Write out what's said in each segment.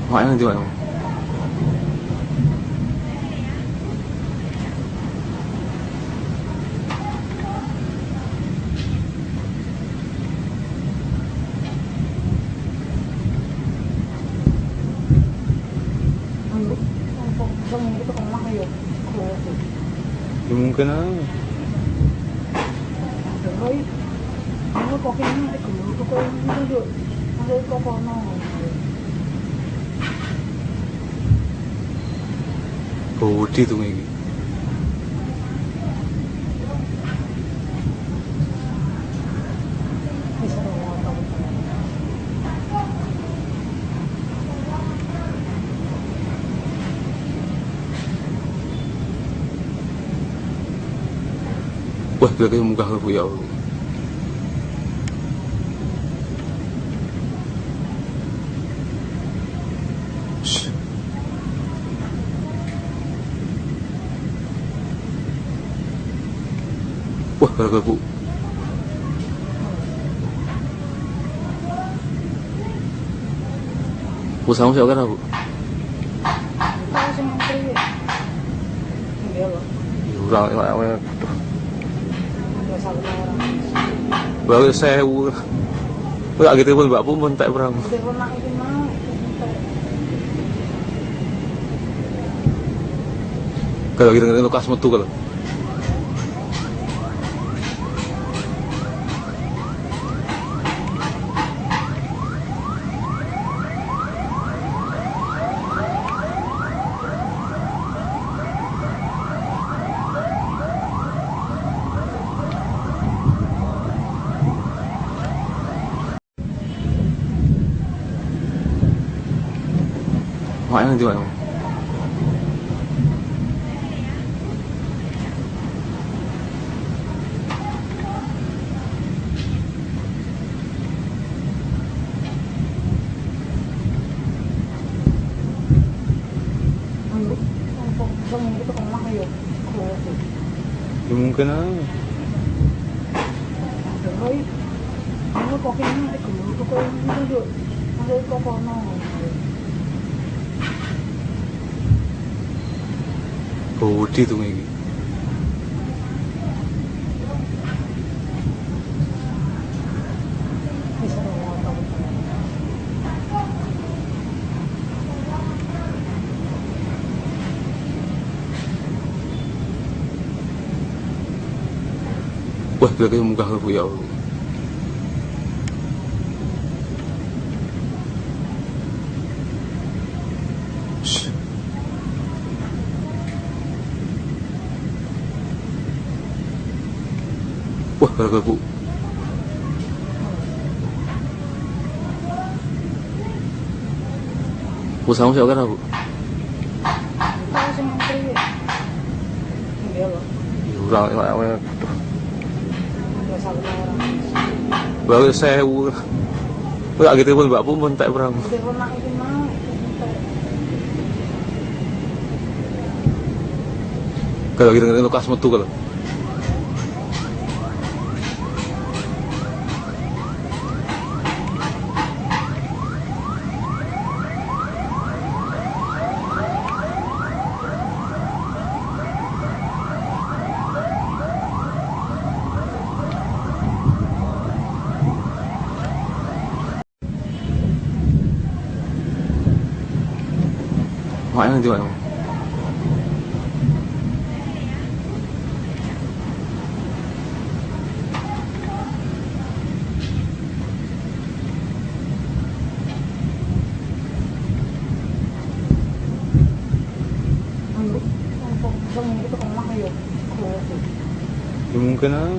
Ngoại hơn chưa em? Ya mungkin aja. Bodi tuh ini. Wah, gila kayak muka lu ya Allah. Wah, gara-gara bu. Bu sama siapa kan bu? Orang baru sewu. Enggak gitu pun mbak pun tak berang. Kalau gitu ngene lukas metu kalau. Ngoại hơn chưa em? Ya mungkin aja. Bodi tuh ini. Wah, gila kayak muka lu ya Allah. Wah, gara-gara bu. Bu sama siapa kan bu? Orang baru sewu. Enggak gitu pun mbak pun tak berang. Kalau gitu ngene lukas metu kalau. Ngoại hơn chưa em? Ya mungkin aja.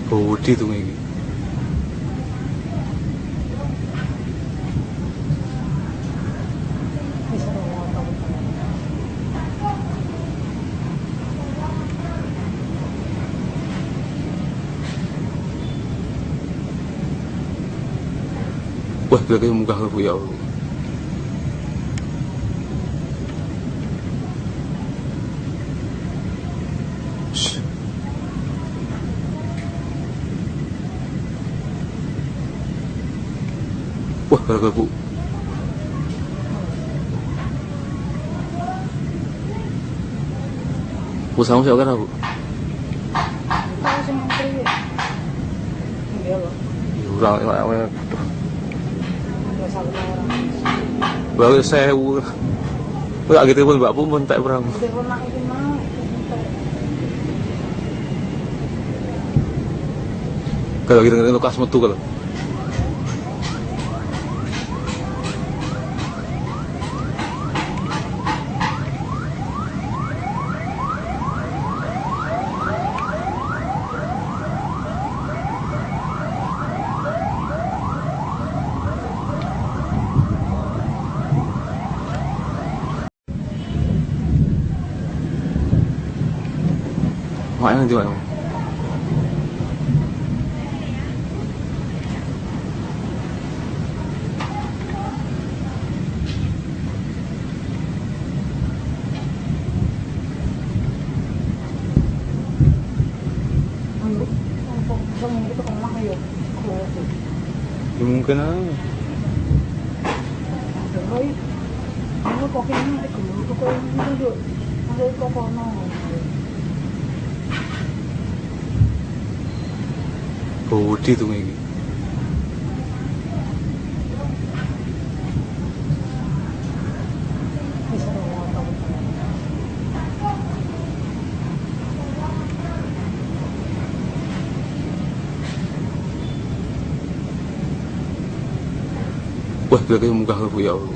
Bodi tuh ini. Wah, gila kayak muka lu ya Allah. Kalau Bu. Bu sama siapa kan Bu? Tahu sih menteri ya? Iya loh. Orang yang Nggak salah orang. baru saya nggak gitu pun Mbak pun tak perang. Udah pernah itu mau. Kalau gitu ngerti lukas metu kalau. Makanya nanti Mbak. Ngomong gitu ke rumah ayo. Ya mungkin aja. Rồi, nó có cái cô nó được, nó đây có con nó. Budi tuh ini. Bisa ngomong. Wah, berarti muka aku ya Allah.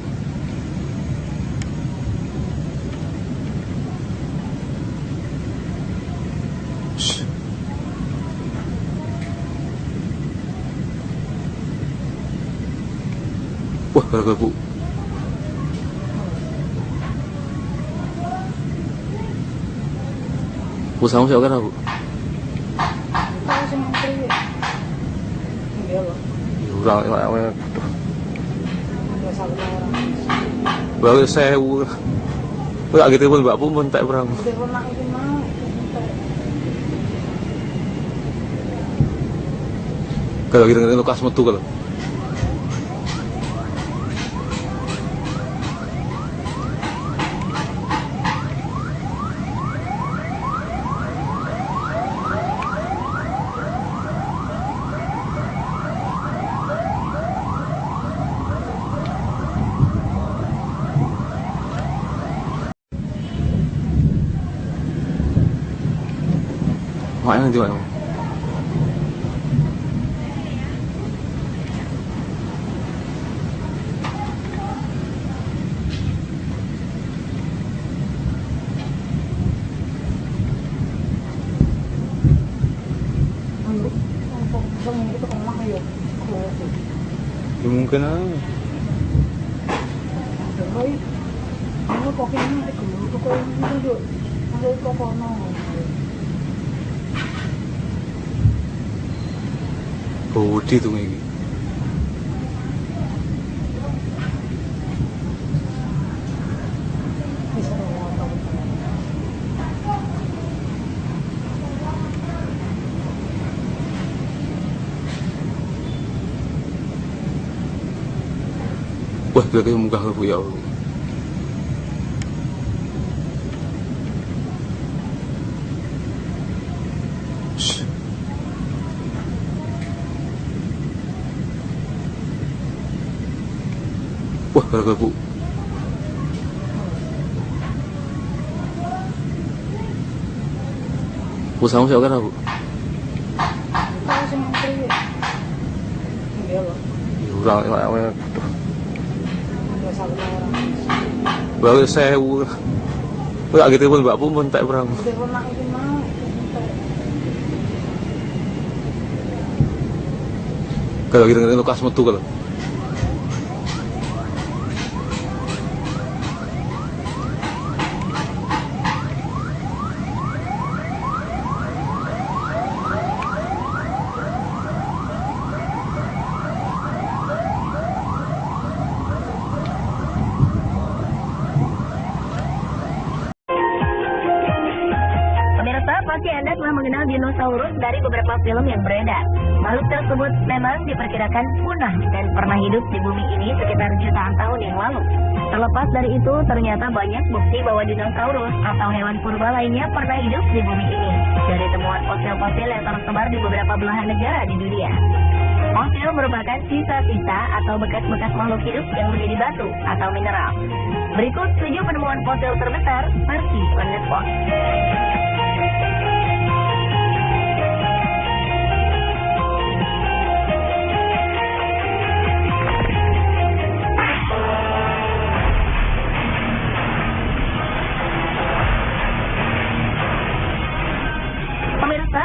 Shh. Wah, kalau Bu. Bu sama siapa kan Bu? Tahu sih menteri ya? Iya loh. Orang yang Nggak salah orang. baru saya nggak gitu pun Mbak pun tak perang. Udah pernah itu mau. Kalau gitu ngerti lukas metu kalau. Makanya nanti Mbak. Ngomong gitu ke rumah ayo. Ya mungkin aja. Rồi, nó có cái cô nó được, nó đây có con nó. Budi tuh ini. Bisa ngomong. Wah, berarti muka aku ya Allah. Shh. Wah, kalau Bu. Bu sama siapa kan Bu? Tahu sih menteri ya? Iya loh. Orang yang Nggak salah orang. baru saya nggak gitu pun Mbak pun tak perang. Udah pernah itu mau. Kalau gitu ngerti lukas metu kalau. Pemirsa, pasti Anda telah mengenal dinosaurus dari beberapa film yang beredar. Makhluk tersebut memang diperkirakan punah dan pernah hidup di bumi ini sekitar jutaan tahun yang lalu. Terlepas dari itu, ternyata banyak bukti bahwa dinosaurus atau hewan purba lainnya pernah hidup di bumi ini. Dari temuan fosil-fosil yang tersebar di beberapa belahan negara di dunia. Fosil merupakan sisa-sisa atau bekas-bekas makhluk hidup yang menjadi batu atau mineral. Berikut 7 penemuan fosil terbesar versi On The Spot.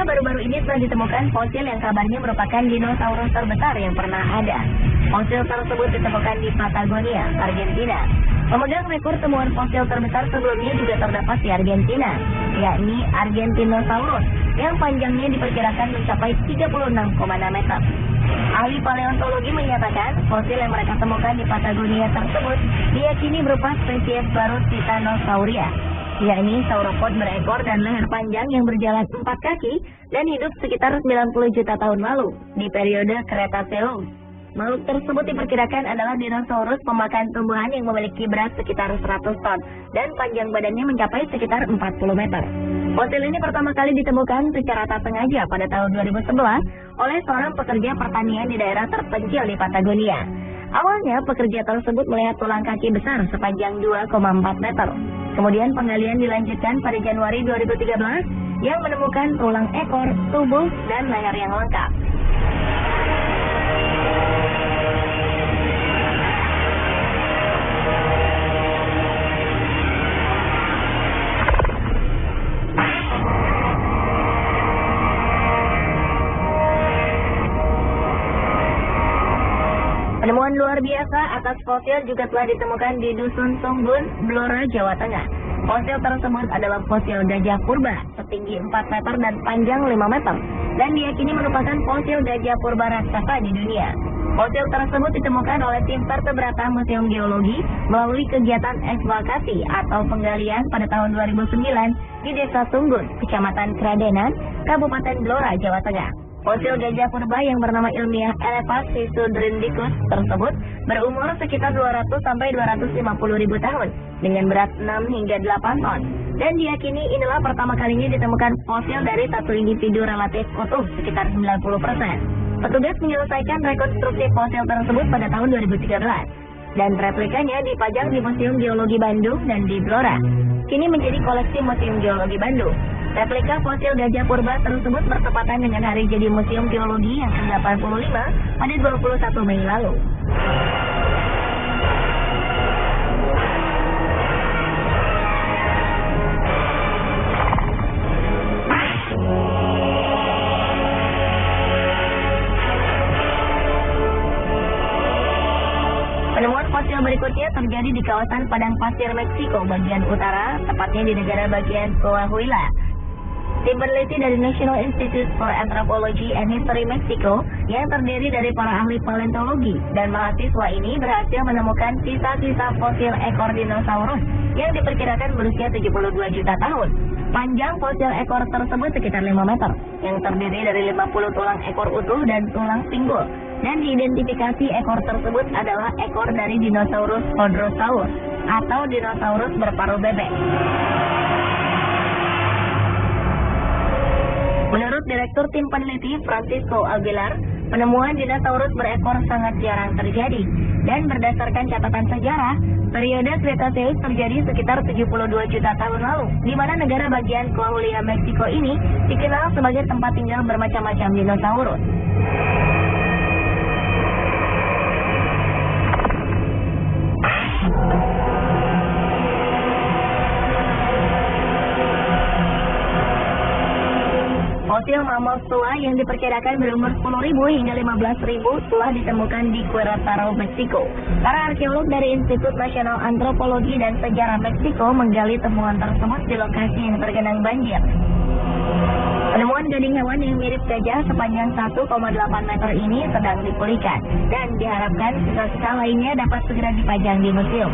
Baru-baru ini telah ditemukan fosil yang kabarnya merupakan dinosaurus terbesar yang pernah ada. Fosil tersebut ditemukan di Patagonia, Argentina. Memegang rekor temuan fosil terbesar sebelumnya juga terdapat di Argentina, yakni Argentinosaurus, yang panjangnya diperkirakan mencapai 36,6 meter. Ahli paleontologi menyatakan fosil yang mereka temukan di Patagonia tersebut diyakini berupa spesies baru Titanosauria, yakni sauropod berekor dan leher panjang yang berjalan 4 kaki dan hidup sekitar 90 juta tahun lalu di periode Cretaceous. Makhluk tersebut diperkirakan adalah dinosaurus pemakan tumbuhan yang memiliki berat sekitar 100 ton dan panjang badannya mencapai sekitar 40 meter. Fosil ini pertama kali ditemukan secara tak sengaja pada tahun 2011 oleh seorang pekerja pertanian di daerah terpencil di Patagonia. Awalnya pekerja tersebut melihat tulang kaki besar sepanjang 2,4 meter. Kemudian penggalian dilanjutkan pada Januari 2013 yang menemukan tulang ekor, tubuh, dan leher yang lengkap. Penemuan luar biasa atas fosil juga telah ditemukan di Dusun Tungbun, Blora, Jawa Tengah. Fosil tersebut adalah fosil gajah purba setinggi 4 meter dan panjang 5 meter dan diyakini merupakan fosil gajah purba raksasa di dunia. Fosil tersebut ditemukan oleh tim vertebrata Museum Geologi melalui kegiatan ekskavasi atau penggalian pada tahun 2009 di Desa Tunggun, Kecamatan Kradenan, Kabupaten Blora, Jawa Tengah. Fosil gajah purba yang bernama ilmiah Elephas sisudrindicus tersebut berumur sekitar 200 sampai 250 ribu tahun dengan berat 6 hingga 8 ton dan diyakini inilah pertama kalinya ditemukan fosil dari satu individu relatif utuh sekitar 90%. Petugas menyelesaikan rekonstruksi fosil tersebut pada tahun 2013 dan replikanya dipajang di Museum Geologi Bandung dan di Blora. Kini menjadi koleksi Museum Geologi Bandung. Replika fosil gajah purba tersebut bertepatan dengan hari jadi Museum Geologi yang ke-85 pada 21 Mei lalu. Penemuan fosil berikutnya terjadi di kawasan padang pasir Meksiko bagian utara, tepatnya di negara bagian Coahuila. Tim peneliti dari National Institute for Anthropology and History Meksiko yang terdiri dari para ahli paleontologi dan mahasiswa ini berhasil menemukan sisa-sisa fosil ekor dinosaurus yang diperkirakan berusia 72 juta tahun. Panjang fosil ekor tersebut sekitar 5 meter, yang terdiri dari 50 tulang ekor utuh dan tulang pinggul. Dan diidentifikasi ekor tersebut adalah ekor dari dinosaurus Hodrosaurus atau dinosaurus berparuh bebek. Menurut Direktur Tim Peneliti Francisco Aguilar, penemuan dinosaurus berekor sangat jarang terjadi. Dan berdasarkan catatan sejarah, periode Cretaceous terjadi sekitar 72 juta tahun lalu, di mana negara bagian Coahuila, Meksiko ini dikenal sebagai tempat tinggal bermacam-macam dinosaurus. Fosil mamut tua yang diperkirakan berumur 10.000 hingga 15.000 telah ditemukan di Querétaro, Meksiko. Para arkeolog dari Institut Nasional Antropologi dan Sejarah Meksiko menggali temuan tersebut di lokasi yang tergenang banjir. Penemuan gading hewan yang mirip gajah sepanjang 1,8 meter ini sedang dipulihkan dan diharapkan sisa-sisa lainnya dapat segera dipajang di museum.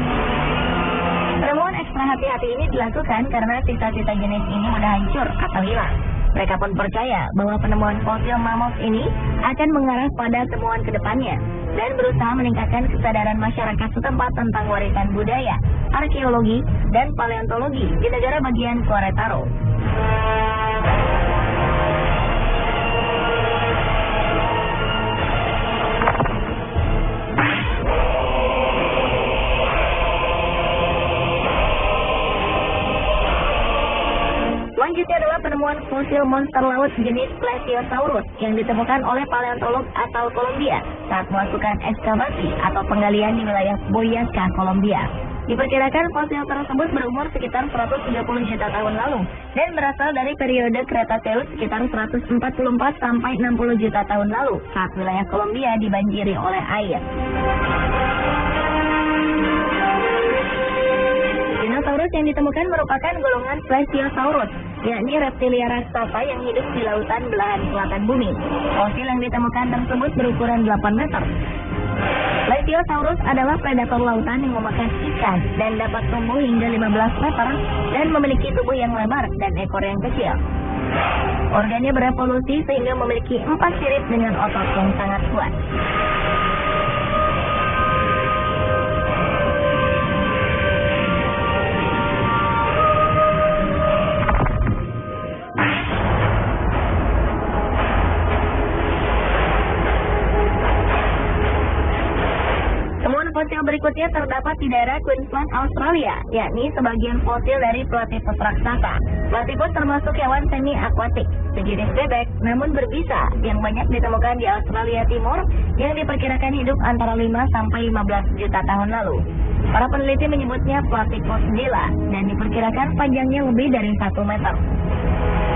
Penemuan ekstra hati-hati ini dilakukan karena sisa-sisa jenis ini mudah hancur atau hilang. Mereka pun percaya bahwa penemuan fosil mammoth ini akan mengarah pada temuan ke depannya dan berusaha meningkatkan kesadaran masyarakat setempat tentang warisan budaya, arkeologi, dan paleontologi di negara bagian Querétaro. Selanjutnya adalah penemuan fosil monster laut jenis Plesiosaurus yang ditemukan oleh paleontolog asal Kolombia saat melakukan ekskavasi atau penggalian di wilayah Boyacá, Kolombia. Diperkirakan fosil tersebut berumur sekitar 130 juta tahun lalu dan berasal dari periode Cretaceous sekitar 144 sampai 60 juta tahun lalu saat wilayah Kolombia dibanjiri oleh air. Dinosaurus yang ditemukan merupakan golongan Plesiosaurus, yakni reptilia raksasa yang hidup di lautan belahan selatan bumi. Fosil yang ditemukan tersebut berukuran 8 meter. Plesiosaurus adalah predator lautan yang memakan ikan dan dapat tumbuh hingga 15 meter dan memiliki tubuh yang lebar dan ekor yang kecil. Organnya berevolusi sehingga memiliki 4 sirip dengan otot yang sangat kuat. Fosil berikutnya terdapat di daerah Queensland, Australia, yakni sebagian fosil dari Platypus raksasa. Platypus termasuk hewan semi-akuatik, sejenis bebek namun berbisa yang banyak ditemukan di Australia Timur yang diperkirakan hidup antara 5 sampai 15 juta tahun lalu. Para peneliti menyebutnya Platypus gila dan diperkirakan panjangnya lebih dari 1 meter.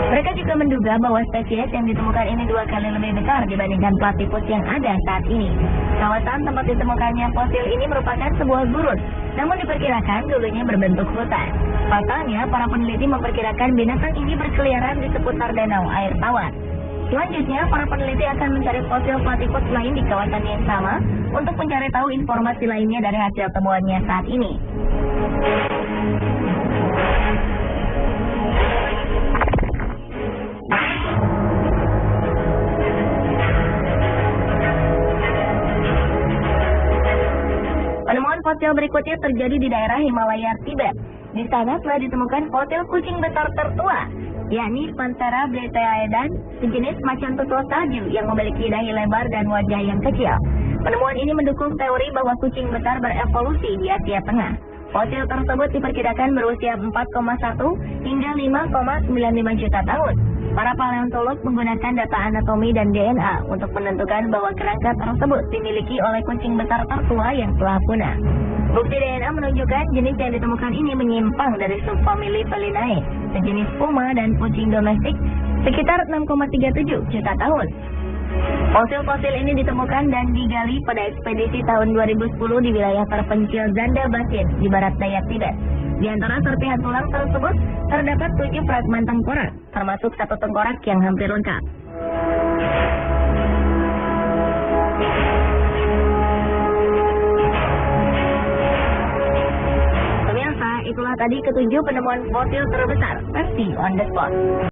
Mereka juga menduga bahwa spesies yang ditemukan ini 2 kali lebih besar dibandingkan platypus yang ada saat ini. Kawasan tempat ditemukannya fosil ini merupakan sebuah gurun, namun diperkirakan dulunya berbentuk hutan. Pasalnya, para peneliti memperkirakan binatang ini berkeliaran di seputar danau air tawar. Selanjutnya, para peneliti akan mencari fosil platypus lain di kawasan yang sama untuk mencari tahu informasi lainnya dari hasil temuannya saat ini. Penemuan fosil berikutnya terjadi di daerah Himalaya Tibet. Di sana telah ditemukan fosil kucing besar tertua, yakni Panthera bretaedan, sejenis macan tutul salju yang memiliki dahi lebar dan wajah yang kecil. Penemuan ini mendukung teori bahwa kucing besar berevolusi di Asia Tengah. Fosil tersebut diperkirakan berusia 4,1 hingga 5,95 juta tahun. Para paleontolog menggunakan data anatomi dan DNA untuk menentukan bahwa kerangka tersebut dimiliki oleh kucing besar tertua yang telah punah. Bukti DNA menunjukkan jenis yang ditemukan ini menyimpang dari subfamili Felinae, sejenis puma dan kucing domestik, sekitar 6,37 juta tahun. Fosil-fosil ini ditemukan dan digali pada ekspedisi tahun 2010 di wilayah terpencil Zanda Basin di barat daya Tibet. Di antara serpihan tulang tersebut terdapat 7 fragmen tengkorak, termasuk 1 tengkorak yang hampir lengkap. Pemirsa, itulah tadi ke-7 penemuan fosil terbesar versi On The Spot.